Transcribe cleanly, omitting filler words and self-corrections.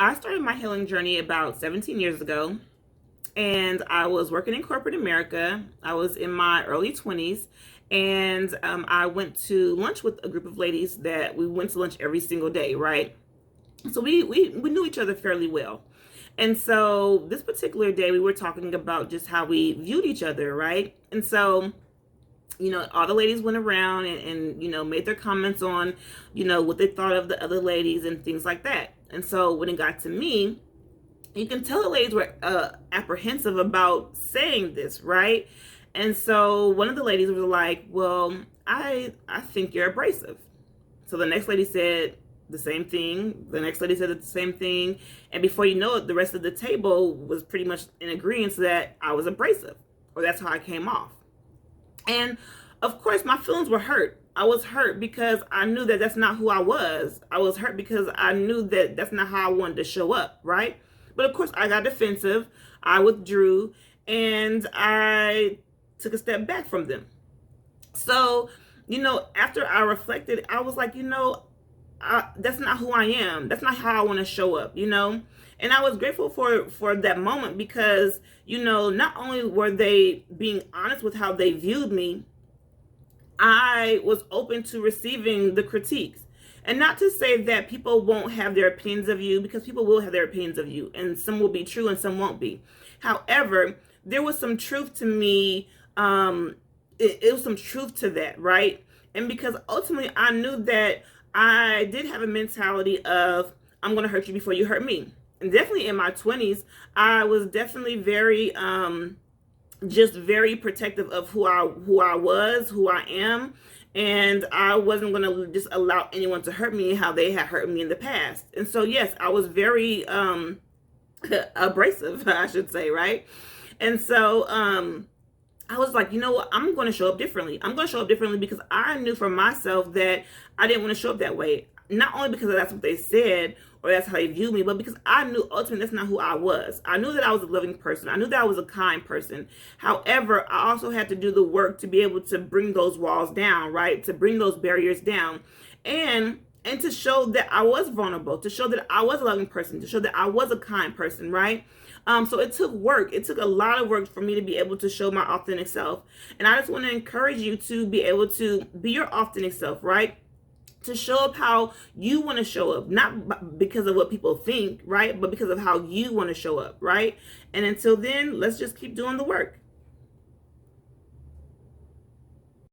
I started my healing journey about 17 years ago, and I was working in corporate America. I was in my early 20s, and I went to lunch with a group of ladies that we went to lunch every single day, right? So we knew each other fairly well. And so this particular day, we were talking about just how we viewed each other, right? And so all the ladies went around and made their comments on, what they thought of the other ladies and things like that. And so when it got to me, you can tell the ladies were apprehensive about saying this, right? And so one of the ladies was like, well, I think you're abrasive. So the next lady said the same thing. The next lady said the same thing. And before you know it, the rest of the table was pretty much in agreement that I was abrasive, or that's how I came off. And of course, my feelings were hurt. I was hurt because I knew that that's not who I was. I was hurt because I knew that that's not how I wanted to show up, right? But of course, I got defensive. I withdrew and I took a step back from them. So, after I reflected, I was like, that's not who I am. That's not how I want to show up. And I was grateful for that moment because, not only were they being honest with how they viewed me, I was open to receiving the critiques. And not to say that people won't have their opinions of you, because people will have their opinions of you, and some will be true and some won't be. However, there was some truth to me. It was some truth to that, right? And because ultimately I knew that I did have a mentality of, I'm going to hurt you before you hurt me. And definitely in my 20s, I was definitely very just very protective of who I was, who I am, and I wasn't going to just allow anyone to hurt me how they had hurt me in the past. And so yes, I was very abrasive, I should say, right? And so I was like, you know what? I'm going to show up differently. I'm going to show up differently because I knew for myself that I didn't want to show up that way. Not only because that's what they said or that's how they viewed me, but because I knew ultimately that's not who I was. I knew that I was a loving person. I knew that I was a kind person. However, I also had to do the work to be able to bring those walls down, right? To bring those barriers down. And to show that I was vulnerable, to show that I was a loving person, to show that I was a kind person, right? So it took work. It took a lot of work for me to be able to show my authentic self. And I just want to encourage you to be able to be your authentic self, right? To show up how you want to show up, not because of what people think, right? But because of how you want to show up, right? And until then, let's just keep doing the work.